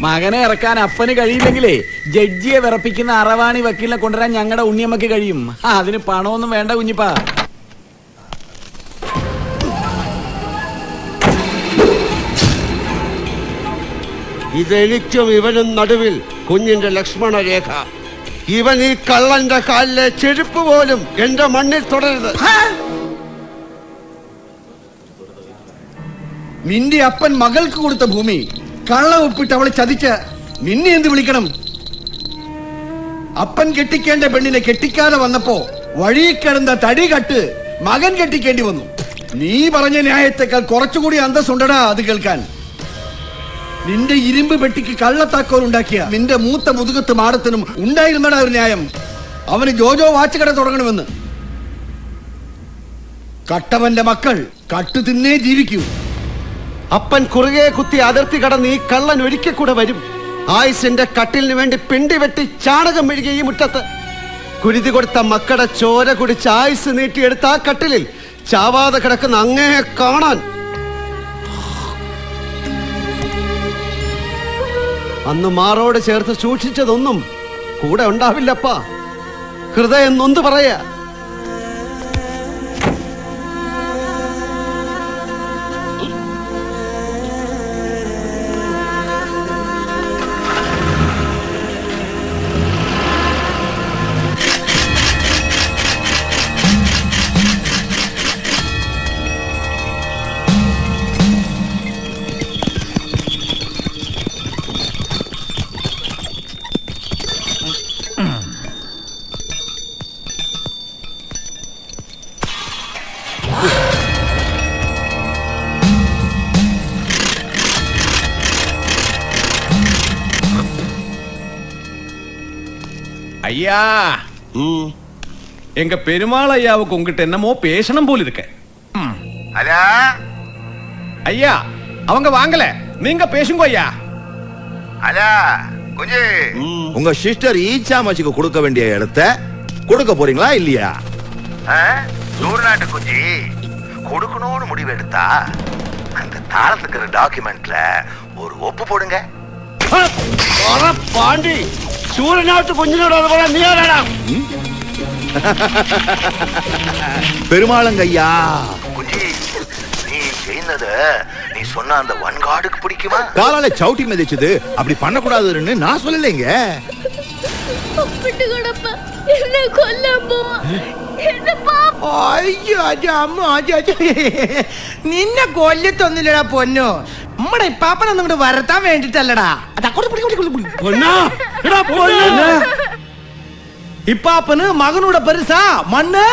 മകനെ ഇറക്കാൻ അപ്പന് കഴിയില്ലെങ്കിലേ ജഡ്ജിയെ വിറപ്പിക്കുന്ന അറവാണി വക്കീലിനെ കൊണ്ടുവരാൻ ഞങ്ങളുടെ ഉണ്ണിയമ്മക്ക് കഴിയും. അതിന് പണമൊന്നും വേണ്ട കുഞ്ഞിപ്പാ. ഇതെനിക്കും ഇവനും നടുവിൽ കുഞ്ഞിന്റെ ലക്ഷ്മണ രേഖ. ഇവൻ ഈ കള്ളന്റെ കാലിലെ ചെരുപ്പ് പോലും എന്റെ മണ്ണിൽ തുടരുത്. നിന്റെ അപ്പൻ മകൾക്ക് കൊടുത്ത ഭൂമി കള്ള ഒപ്പിട്ട് അവളെ ചതിച്ച് നിന്നെ എന്ത് വിളിക്കണം? അപ്പൻ കെട്ടിക്കേണ്ട പെണ്ണിനെ കെട്ടിക്കാതെ വന്നപ്പോ വഴി കിടന്ന തടി കട്ട് മകൻ കെട്ടിക്കേണ്ടി വന്നു. നീ പറഞ്ഞ ന്യായത്തെക്കാൾ കുറച്ചുകൂടി അന്തസ്സുണ്ടടാ അത് കേൾക്കാൻ. നിന്റെ ഇരുമ്പ് പെട്ടിക്ക് കള്ളത്താക്കോൽ ഉണ്ടാക്കിയ നിന്റെ മൂത്ത മുതുകത്ത് മാടത്തിനും ഉണ്ടായിരുന്നടാ ഒരു ന്യായം. അവന് ജോജോ വാച്ച് കട തുടങ്ങണമെന്ന്. കട്ടവന്റെ മക്കൾ കട്ടു തിന്നേ ജീവിക്കൂ. അപ്പൻ കുറുകെ കുത്തി അതിർത്തി കടന്ന് ഈ കള്ളൻ ഒരിക്കൽ കൂടെ വരും. ആയുസിന്റെ കട്ടിലിന് വേണ്ടി പിണ്ടി വെട്ടി ചാണകം മെഴുകിയ ഈ മുറ്റത്ത് കുരുതി കൊടുത്ത മക്കളുടെ ചോര കുടിച്ച് ആയുസ് നീട്ടിയെടുത്ത ആ കട്ടിലിൽ ചാവാതെ കിടക്കുന്ന അങ്ങയെ കാണാൻ അന്ന് മാറോട് ചേർത്ത് സൂക്ഷിച്ചതൊന്നും കൂടെ ഉണ്ടാവില്ലപ്പാ. ഹൃദയം നൊന്ത് പറയാ. ஐயா, எங்க பெருமாள் ஐயாவுக்கு உங்ககிட்ட என்னமோ பேசணும் போல இருக்க. ஐயா, அவங்க வாங்கல, நீங்க பேசுங்க ஐயா. உங்க சிஸ்டர் ஈச்சாமச்சிக்கு கொடுக்க வேண்டிய இடத்தை கொடுக்க போறீங்களா இல்லையா? சூர்நாட்டு குஞ்சி கொடுக்கணும்னு முடிவு எடுத்தா அந்த தாளத்துக்கு டாக்குமெண்ட்ல ஒரு ஒப்பு போடுங்க. பாண்டி சூரநாட்டு குஞ்சினோட நீ பெருமாளங்கய்யா, குஞ்சி நீ செய்தது நீ சொன்ன அந்த வன்காடுக்கு பிடிக்குமா? காலால சவுட்டி மிதிச்சது அப்படி பண்ணக்கூடாதுன்னு நான் சொல்லலைங்க. നിന്നെ കൊല്ലത്തൊന്നുമില്ലടാ പൊന്നോ. നമ്മുടെ ഇപ്പാപ്പനൊന്നും ഇങ്ങോട്ട് വരത്താൻ വേണ്ടിട്ടല്ലടാ. ഇപ്പാപ്പന് മകനൂടെ പെരുസാ മണ്ണ്.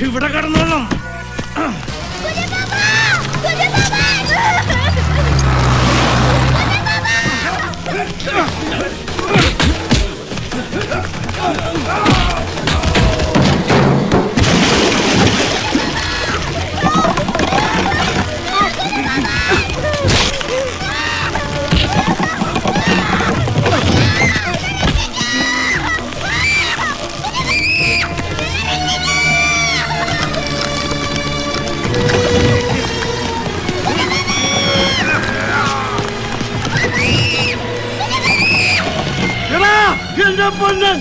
ഇവിടെ കടന്നോളാം. എന്റെ പൊന്നൻ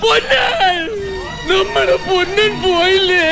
പൊന്നൻ നമ്മുടെ പൊന്നൻ പോയില്ലേ?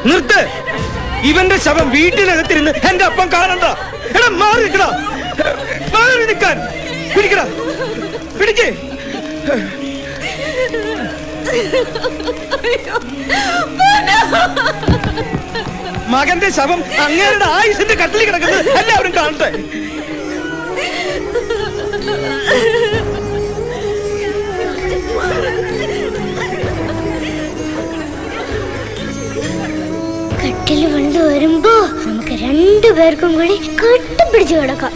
നിർത്ത്. ഇവന്റെ ശവം വീട്ടിനകത്തിരുന്ന് എന്റെ അപ്പം കാണണ്ട. എടാ മാറി നിൽക്കടാ, മാറി നിൽക്കാൻ. പിടിക്കടാ, പിടിക്കേ. മകന്റെ ശവം അങ്ങേരുടെ ആയുസിന്റെ കട്ടിൽ കിടക്കുന്നത് എല്ലാവരും കാണട്ടെ. കട്ടില് കൊണ്ട് വരുമ്പോ നമുക്ക് രണ്ടുപേർക്കും കൂടി കെട്ടിപ്പിടിച്ചു കിടക്കാം.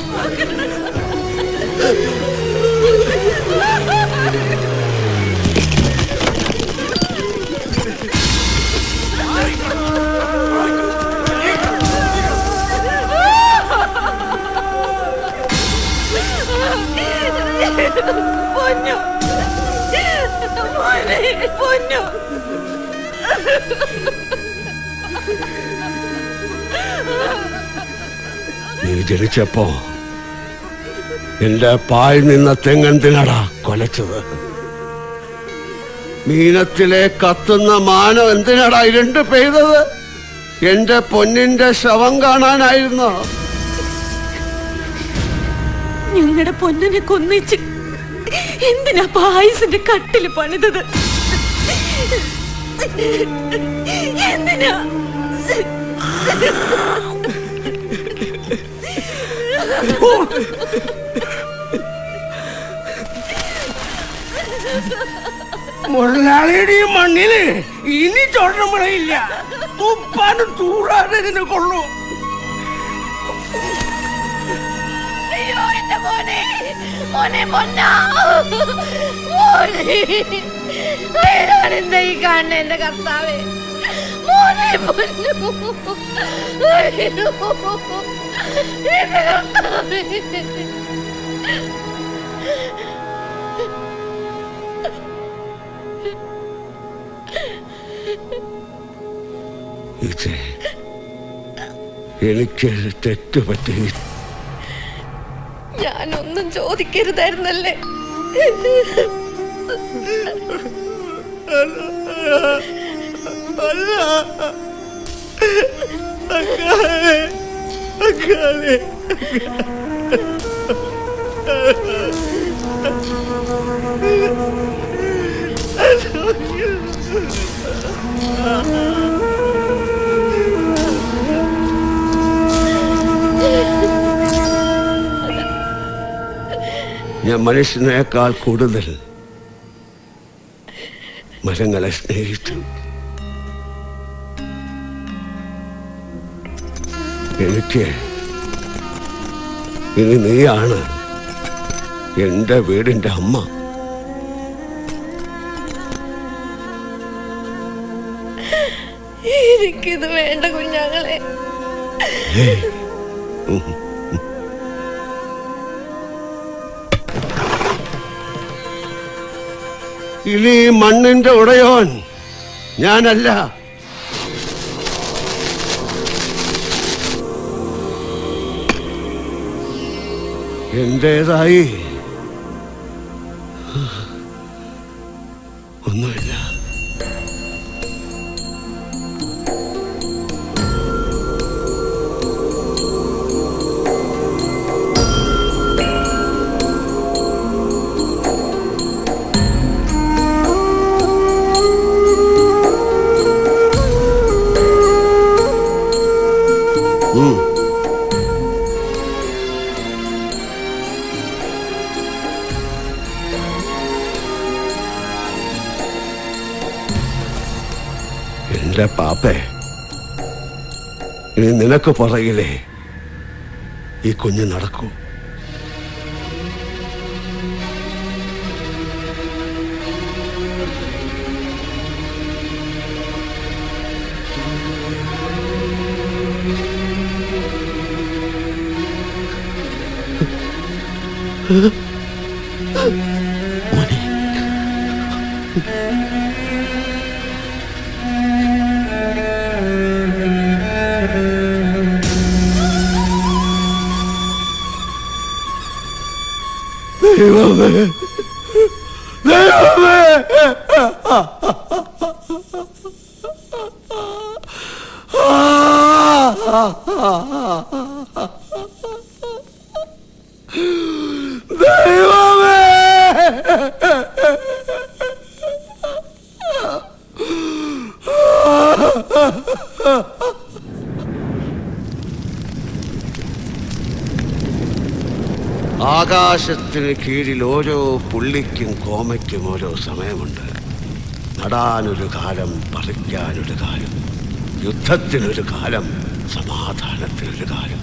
പൊന്നു പൊന്നു നീ ജനിച്ചപ്പോ എന്റെ പാൽ നിന്ന തെങ്ങെന്തിനാടാ കൊലച്ചത്? മീനത്തിലെ കത്തുന്ന മാനം എന്തിനാടാ ഇരുണ്ട് പെയ്തത്? എന്റെ പൊന്നിന്റെ ശവം കാണാനായിരുന്നോ? ഞങ്ങളുടെ പൊന്നിനെ കൊന്നിച്ച് എന്തിനാ പായസിന്റെ കട്ടില് പണിതത്? എന്തിനാ? മുതലാളിയുടെ ഈ മണ്ണില് ഇനി ചോട്ടമുളയില്ല. തുപ്പാനും തൂറാതെ ഇതിനെ കൊള്ളൂ. അയ്യോ എന്റെ മോനെ, മോനെ പൊന്നാ, മോനെ എന്താ ഈ കാണുന്ന എന്റെ കർത്താവേ, മോനെ പൊന്നു, അയ്യോ എന്റെ കർത്താവേ. എനിക്ക് തെറ്റുപറ്റി. ഞാനൊന്നും ചോദിക്കരുതായിരുന്നല്ലേ? ഞാൻ മനുഷ്യനേക്കാൾ കൂടുതൽ മരങ്ങളെ സ്നേഹിച്ചു. എനിക്ക് ഇനി നീയാണ് എന്റെ വീടിന്റെ അമ്മ. എനിക്കിത് വേണ്ട കുഞ്ഞാങ്ങളെ. ഇനി മണ്ണിന്റെ ഉടയോൻ ഞാനല്ല. എന്റേതായി ഒന്നുമില്ല. എന്റെ പാപ്പേ, ഇനി നിനക്ക് പുറകിലേ ഈ കുഞ്ഞ് നടക്കൂ. ദൈവമേ, ദൈവമേ, ദൈവമേ. ആകാശത്തിന് കീഴിൽ ഓരോ പുള്ളിക്കും കോമയ്ക്കും ഓരോ സമയമുണ്ട്. നടാനൊരു കാലം, പറിക്കാനൊരു കാലം, യുദ്ധത്തിനൊരു കാലം, സമാധാനത്തിനൊരു കാലം.